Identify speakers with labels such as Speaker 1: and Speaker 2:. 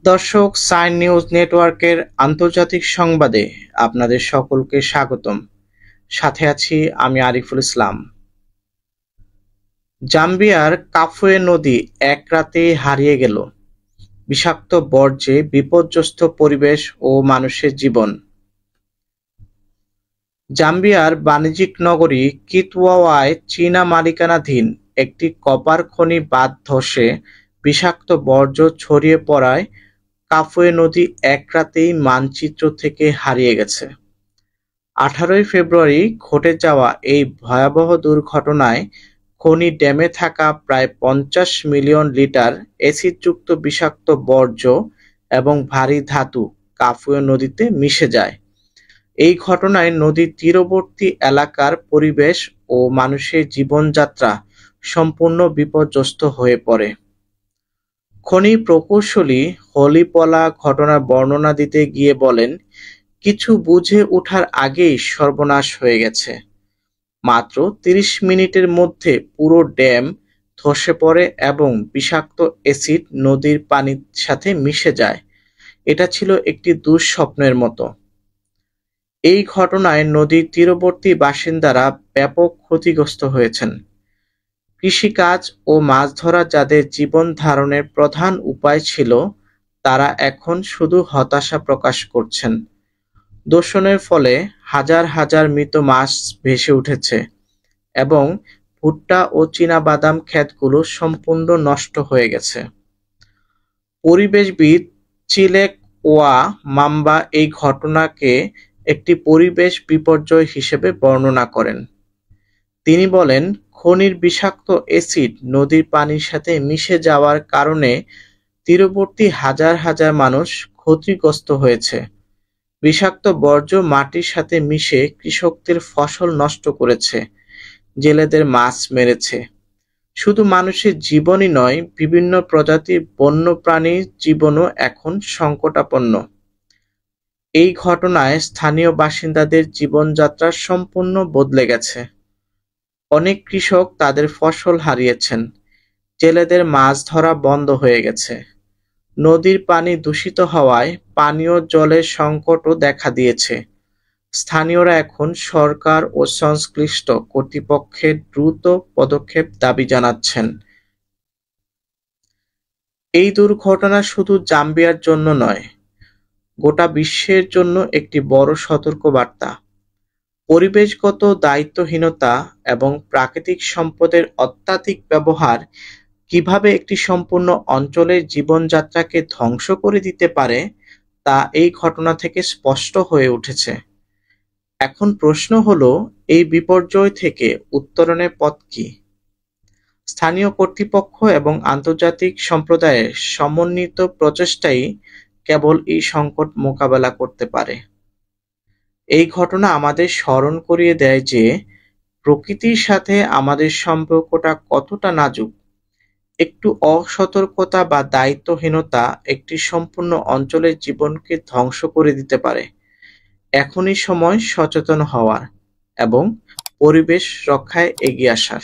Speaker 1: দর্শক, sign news নেটওয়ার্কের আন্তর্জাতিক সংবাদে আপনাদের সকলকে স্বাগতম। সাথে আছি আমি আরিফুল ইসলাম। জাম্বিয়ার কাফুয়ে নদী এক রাতেই হারিয়ে গেল। বিষাক্ত বর্জ্যে বিপর্যস্ত পরিবেশ ও মানুষের জীবন। জাম্বিয়ার বাণিজ্যিক নগরী কিতওয়াওয়ায় চীনা মালিকানাধীন একটি কপার খনি বাঁধ ধসে বিষাক্ত বর্জ্য ছড়িয়ে পড়ায় কাফুয়ে নদী এক রাতেই মানচিত্র থেকে হারিয়ে গেছে। 18 ফেব্রুয়ারি ঘটে যাওয়া এই ভয়াবহ দুর্ঘটনায় খনি ড্যামে থাকা প্রায় 50 মিলিয়ন লিটার অ্যাসিডযুক্ত বিষাক্ত বর্জ্য এবং ভারী ধাতু কাফুয়ে নদীতে মিশে যায়। এই ঘটনায় নদীর তীরবর্তী এলাকার পরিবেশ ও মানুষের জীবনযাত্রা সম্পূর্ণ বিপর্যস্ত হয়ে পড়ে। খনি প্রকৌশলী হলিপলা ঘটনার বর্ণনা দিতে গিয়ে বলেন, কিছু বুঝে ওঠার আগেই সর্বনাশ হয়ে গেছে। মাত্র 30 মিনিটের মধ্যে পুরো ড্যাম ধসে পড়ে এবং বিষাক্ত অ্যাসিড নদীর পানির সাথে মিশে যায়। এটা ছিল একটি দুঃস্বপ্নের মতো। এই ঘটনায় নদীর তীরবর্তী বাসিন্দারা ব্যাপক ক্ষতিগ্রস্ত হয়েছেন। কৃষিকাজ ও মাছ ধরা যাদের জীবন ধারণের প্রধান উপায় ছিল, তারা এখন শুধু হতাশা প্রকাশ করছেন। দূষণের ফলে হাজার হাজার মৃত মাছ ভেসে উঠেছে এবং ভুট্টা ও চীনাবাদাম ক্ষেতগুলো সম্পূর্ণ নষ্ট হয়ে গেছে। পরিবেশবিদ চিলেক ওয়া মাম্বা এই ঘটনাকে একটি পরিবেশ বিপর্যয় হিসেবে বর্ণনা করেন। তিনি বলেন, খনির বিষাক্ত অ্যাসিড নদীর পানির সাথে মিশে যাওয়ার কারণে তীরবর্তী হাজার হাজার মানুষ ক্ষতিগ্রস্ত হয়েছে। বিষাক্ত বর্জ্য মাটির সাথে মিশে কৃষকদের ফসল নষ্ট করেছে, জেলেদের মাছ মেরেছে। শুধু মানুষের জীবনই নয়, বিভিন্ন প্রজাতির বন্যপ্রাণীর জীবনও এখন সংকটাপন্ন। এই ঘটনায় স্থানীয় বাসিন্দাদের জীবনযাত্রা সম্পূর্ণ বদলে গেছে। অনেক কৃষক তাদের ফসল হারিয়েছেন, জেলেদের মাছ ধরা বন্ধ হয়ে গেছে। নদীর পানি দূষিত হওয়ায় পানীয় জলের সংকটও দেখা দিয়েছে। স্থানীয়রা এখন সরকার ও সংশ্লিষ্ট কর্তৃপক্ষের দ্রুত পদক্ষেপ দাবি জানাচ্ছেন। এই দুর্ঘটনা শুধু জাম্বিয়ার জন্য নয়, গোটা বিশ্বের জন্য একটি বড় সতর্কবার্তা। পরিবেশগত দায়িত্বহীনতা এবং প্রাকৃতিক সম্পদের অত্যাধিক ব্যবহার কিভাবে একটি সম্পূর্ণ অঞ্চলের জীবনযাত্রাকে ধ্বংস করে দিতে পারে, তা এই ঘটনা থেকে স্পষ্ট হয়ে উঠেছে। এখন প্রশ্ন হলো, এই বিপর্যয় থেকে উত্তরণের পথ কি? স্থানীয় কর্তৃপক্ষ এবং আন্তর্জাতিক সম্প্রদায়ের সমন্বিত প্রচেষ্টাই কেবল এই সংকট মোকাবেলা করতে পারে। এই ঘটনা আমাদের স্মরণ করিয়ে দেয় যে প্রকৃতির সাথে আমাদের সম্পর্কটা কতটা নাজুক। একটু অসতর্কতা বা দায়িত্বহীনতা একটি সম্পূর্ণ অঞ্চলের জীবনকে ধ্বংস করে দিতে পারে। এখনই সময় সচেতন হওয়ার এবং পরিবেশ রক্ষায় এগিয়ে আসার।